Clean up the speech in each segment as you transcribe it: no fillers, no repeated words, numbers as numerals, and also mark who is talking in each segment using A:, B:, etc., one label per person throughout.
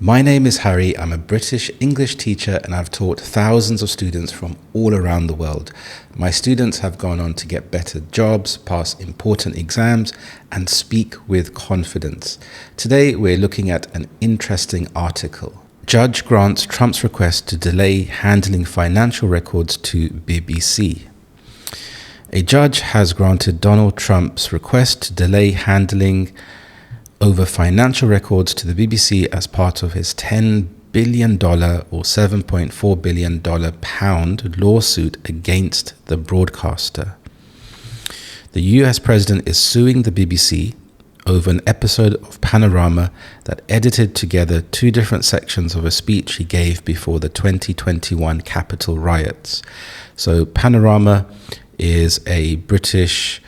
A: My name is Harry. I'm a British English teacher and I've taught thousands of students from all around the world. My students have gone on to get better jobs, pass important exams, and speak with confidence. Today, we're looking at an interesting article. Judge grants Trump's request to delay handling financial records to BBC. A judge has granted Donald Trump's request to delay handling over financial records to the BBC as part of his $10 billion or $7.4 billion pound lawsuit against the broadcaster. The US president is suing the BBC over an episode of Panorama that edited together two different sections of a speech he gave before the 2021 Capitol riots. So Panorama is a British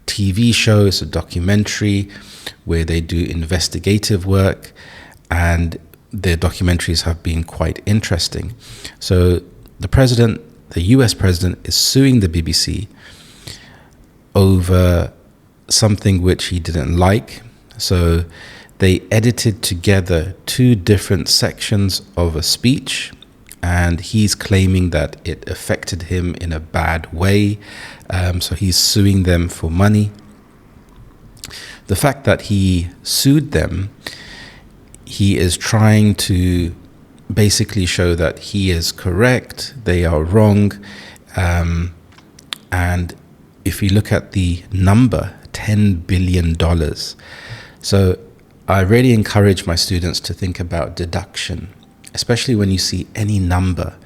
A: TV show. It's a documentary where they do investigative work, and their documentaries have been quite interesting. So the US president, is suing the BBC over something which he didn't like. So they edited together two different sections of a speech, and he's claiming that it affected him in a bad way. So he's suing them for money. The fact that he sued them, he is trying to basically show that he is correct, they are wrong. And if you look at the number, $10 billion. So I really encourage my students to think about deduction, especially when you see any number.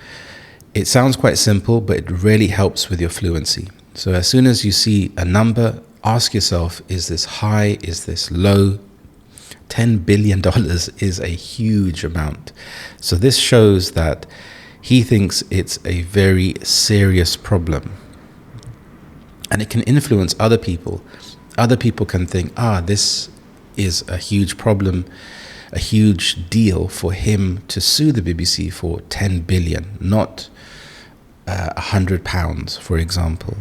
A: It sounds quite simple, but it really helps with your fluency. So as soon as you see a number, ask yourself, is this high? Is this low? $10 billion is a huge amount. So this shows that he thinks it's a very serious problem. And it can influence other people. Other people can think, this is a huge problem, a huge deal for him to sue the BBC for 10 billion, not £100, for example.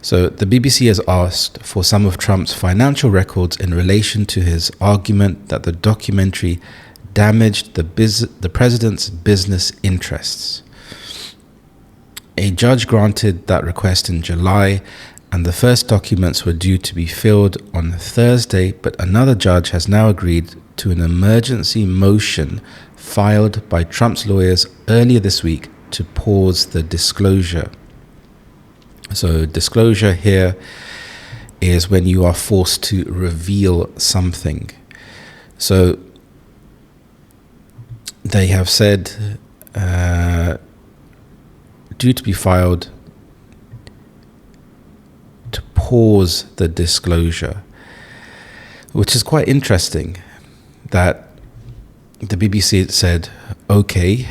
A: So the BBC has asked for some of Trump's financial records in relation to his argument that the documentary damaged the president's business interests. A judge granted that request in July, and the first documents were due to be filled on Thursday, but another judge has now agreed to an emergency motion filed by Trump's lawyers earlier this week to pause the disclosure. So disclosure here is when you are forced to reveal something. So they have said due to be filed to pause the disclosure, which is quite interesting that the BBC said, okay,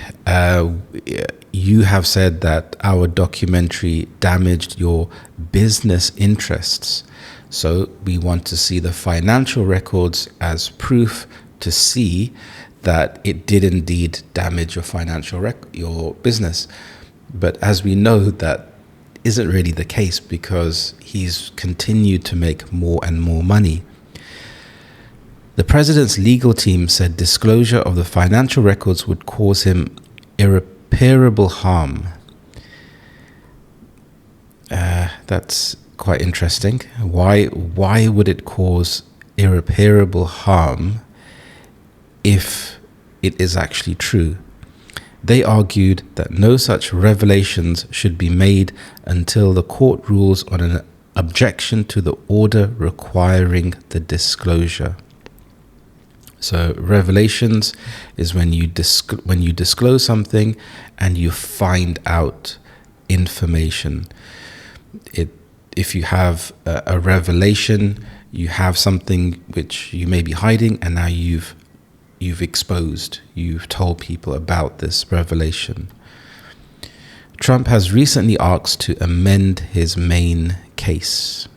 A: you have said that our documentary damaged your business interests. So we want to see the financial records as proof to see that it did indeed damage your your business. But as we know, that isn't really the case because he's continued to make more and more money. The president's legal team said disclosure of the financial records would cause him irreparable harm. That's quite interesting. Why would it cause irreparable harm if it is actually true? They argued that no such revelations should be made until the court rules on an objection to the order requiring the disclosure. So revelations is when you disclose something and you find out information. If you have a revelation, you have something which you may be hiding, and now you've told people about this revelation. Trump has recently asked to amend his main case,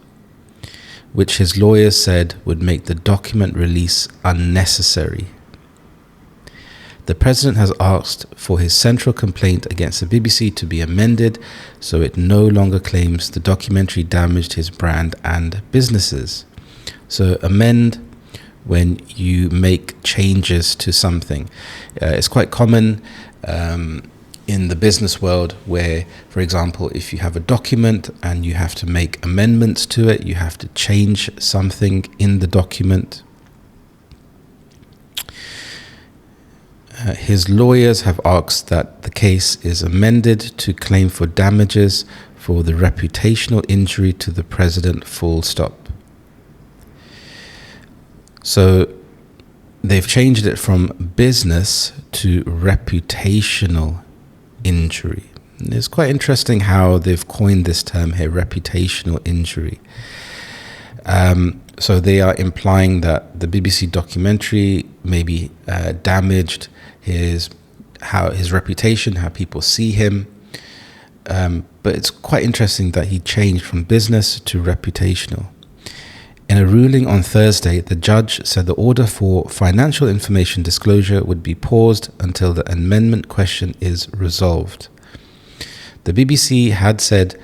A: which his lawyers said would make the document release unnecessary. The president has asked for his central complaint against the BBC to be amended so it no longer claims the documentary damaged his brand and businesses. So amend when you make changes to something. It's quite common in the business world where, for example, if you have a document and you have to make amendments to it, you have to change something in the document. His lawyers have asked that the case is amended to claim for damages for the reputational injury to the president, full stop. So they've changed it from business to reputational injury. And it's quite interesting how they've coined this term here, reputational injury. So they are implying that the BBC documentary maybe damaged his reputation, how people see him. But it's quite interesting that he changed from business to reputational. In a ruling on Thursday, the judge said the order for financial information disclosure would be paused until the amendment question is resolved. The BBC had said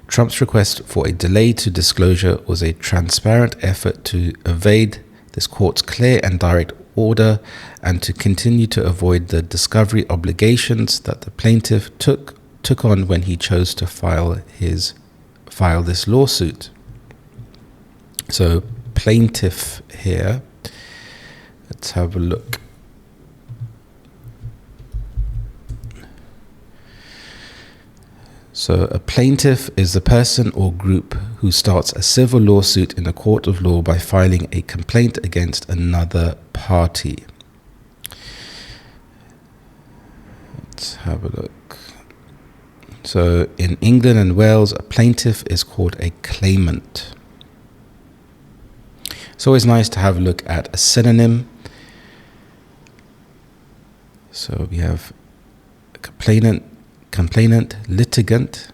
A: Trump's request for a delay to disclosure was a transparent effort to evade this court's clear and direct order and to continue to avoid the discovery obligations that the plaintiff took on when he chose to file this lawsuit. So plaintiff here, let's have a look. So a plaintiff is the person or group who starts a civil lawsuit in a court of law by filing a complaint against another party. Let's have a look. So in England and Wales, a plaintiff is called a claimant. It's always nice to have a look at a synonym. So we have a complainant, litigant.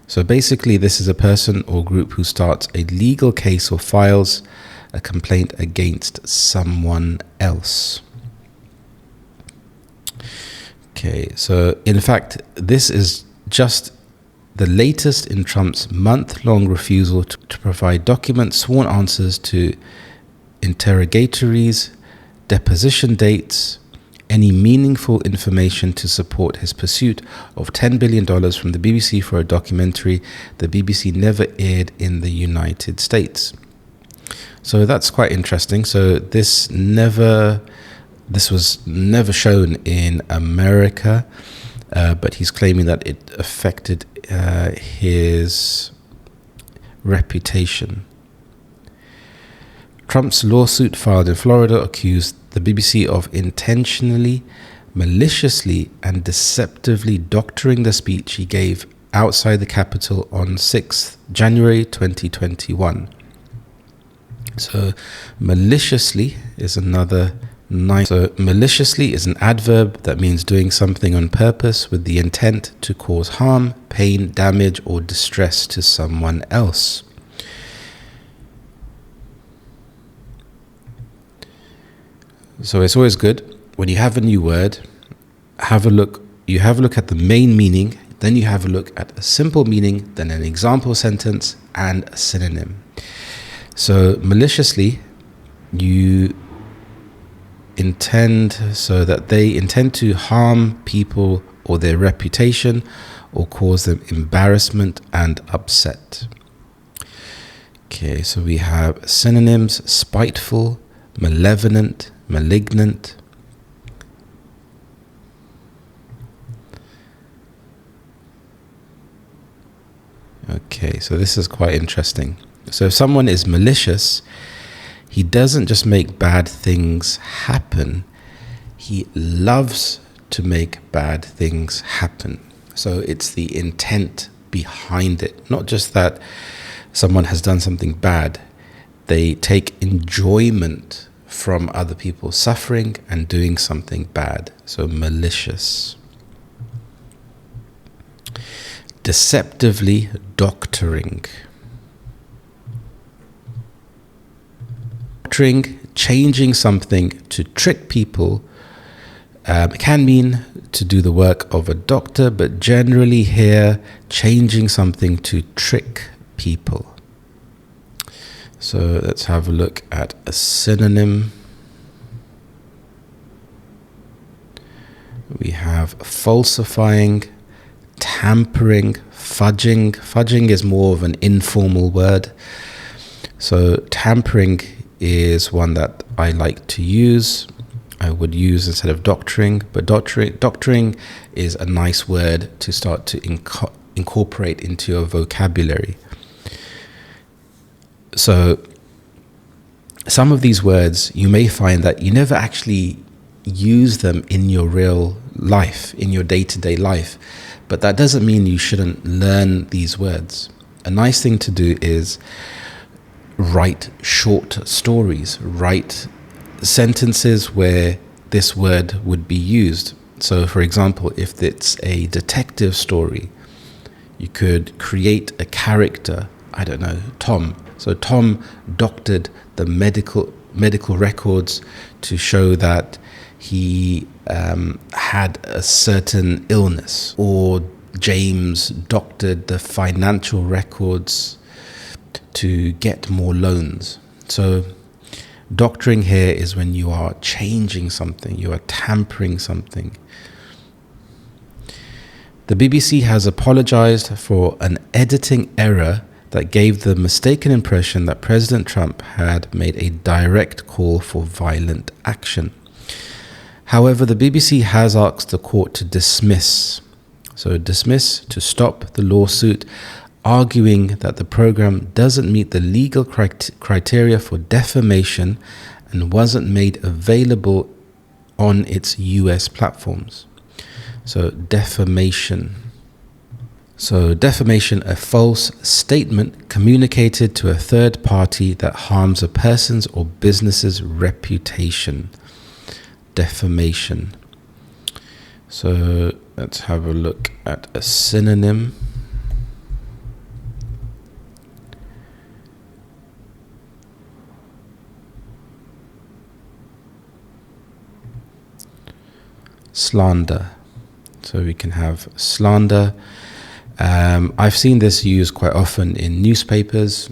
A: So basically this is a person or group who starts a legal case or files a complaint against someone else. Okay, so in fact, this is just the latest in Trump's month-long refusal to provide documents, sworn answers to interrogatories, deposition dates, any meaningful information to support his pursuit of $10 billion from the BBC for a documentary the BBC never aired in the United States. So that's quite interesting. So this was never shown in America, but he's claiming that it affected his reputation. Trump's lawsuit filed in Florida accused the BBC of intentionally, maliciously, and deceptively doctoring the speech he gave outside the Capitol on 6th January 2021. So maliciously is another nice. So maliciously is an adverb that means doing something on purpose with the intent to cause harm, pain, damage, or distress to someone else. So it's always good when you have a new word, you have a look at the main meaning, then you have a look at a simple meaning, then an example sentence and a synonym. So maliciously, you intend so that they intend to harm people or their reputation or cause them embarrassment and upset. Okay, so we have synonyms: spiteful, malevolent, malignant. Okay, so this is quite interesting. So if someone is malicious, he doesn't just make bad things happen, he loves to make bad things happen. So it's the intent behind it, not just that someone has done something bad. They take enjoyment from other people suffering and doing something bad. So malicious. Deceptively doctoring. Doctoring, changing something to trick people, can mean to do the work of a doctor, but generally here, changing something to trick people. So let's have a look at a synonym. We have falsifying, tampering, fudging. Fudging is more of an informal word. So tampering is one that I like to use. I would use instead of doctoring, but doctoring is a nice word to start to incorporate into your vocabulary. So some of these words, you may find that you never actually use them in your real life, in your day-to-day life, but that doesn't mean you shouldn't learn these words. A nice thing to do is write short stories, write sentences where this word would be used. So for example, if it's a detective story, you could create a character, I don't know, Tom. So Tom doctored the medical records to show that he had a certain illness, or James doctored the financial records to get more loans. So doctoring here is when you are changing something, you are tampering something. The BBC has apologized for an editing error that gave the mistaken impression that President Trump had made a direct call for violent action. However, the BBC has asked the court to dismiss. So dismiss, to stop the lawsuit, arguing that the programme doesn't meet the legal criteria for defamation and wasn't made available on its US platforms. So defamation. So defamation, a false statement communicated to a third party that harms a person's or business's reputation. Defamation. So let's have a look at a synonym. Slander. So we can have slander. I've seen this used quite often in newspapers.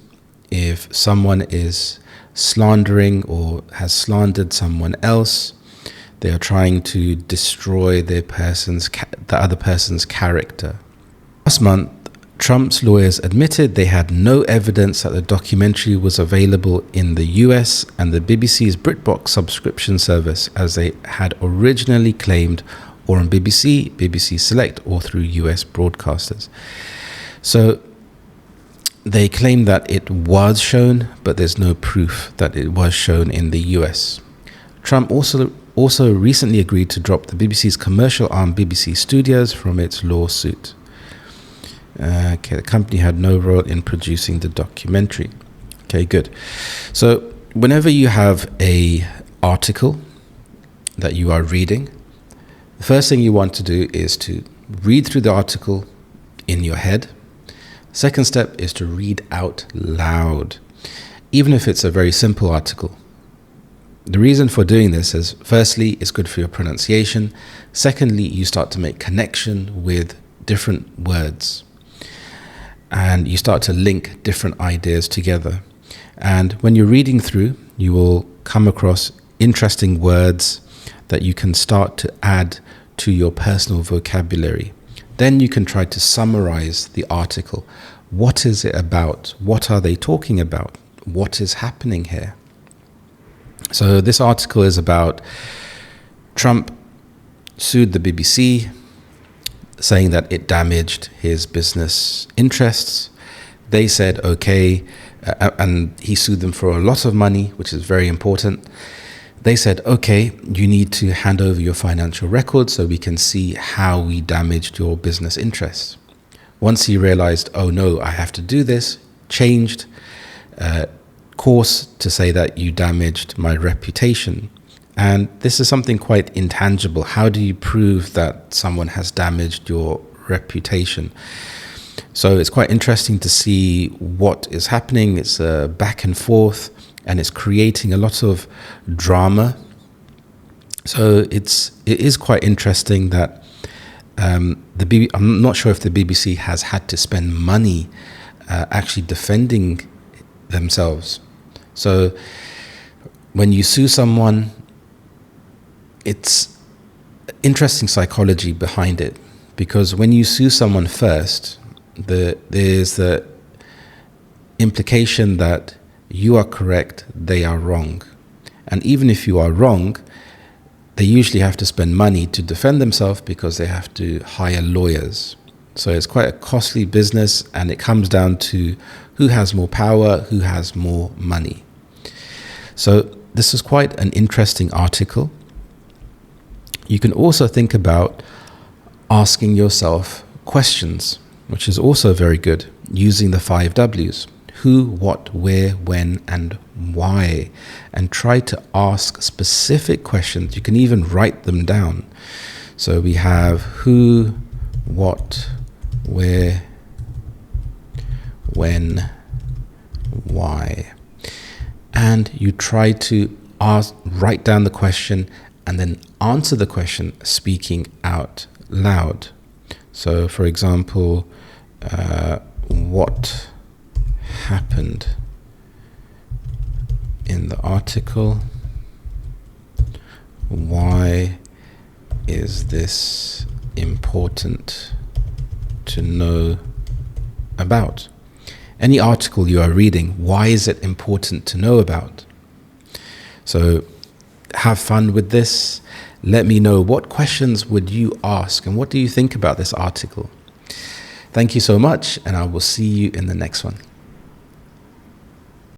A: If someone is slandering or has slandered someone else, they are trying to destroy the other person's character. Last month, Trump's lawyers admitted they had no evidence that the documentary was available in the US and the BBC's BritBox subscription service, as they had originally claimed, or on BBC, BBC Select, or through US broadcasters. So they claim that it was shown, but there's no proof that it was shown in the US. Trump also recently agreed to drop the BBC's commercial arm BBC Studios from its lawsuit. The company had no role in producing the documentary. Okay, good. So whenever you have a article that you are reading, the first thing you want to do is to read through the article in your head. Second step is to read out loud, even if it's a very simple article. The reason for doing this is, firstly, it's good for your pronunciation. Secondly, you start to make connection with different words, and you start to link different ideas together. And when you're reading through, you will come across interesting words that you can start to add to your personal vocabulary. Then you can try to summarize the article. What is it about? What are they talking about? What is happening here? So this article is about Trump sued the BBC, saying that it damaged his business interests. They said, okay, and he sued them for a lot of money, which is very important. They said, okay, you need to hand over your financial records so we can see how we damaged your business interests. Once he realized, oh no, I have to do this, changed course to say that you damaged my reputation. And this is something quite intangible. How do you prove that someone has damaged your reputation? So it's quite interesting to see what is happening. It's a back and forth, and it's creating a lot of drama. So it is quite interesting that I'm not sure if the BBC has had to spend money actually defending themselves. So when you sue someone, it's interesting psychology behind it, because when you sue someone first, there's the implication that you are correct, they are wrong. And even if you are wrong, they usually have to spend money to defend themselves because they have to hire lawyers. So it's quite a costly business, and it comes down to who has more power, who has more money. So this is quite an interesting article. You can also think about asking yourself questions, which is also very good, using the 5 W's. Who, what, where, when, and why. And try to ask specific questions. You can even write them down. So we have who, what, where, when, why. And you try to write down the question and then answer the question speaking out loud. So for example, what happened in the article? Why is this important to know about? Any article you are reading, why is it important to know about? So have fun with this. Let me know, what questions would you ask and what do you think about this article? Thank you so much, and I will see you in the next one.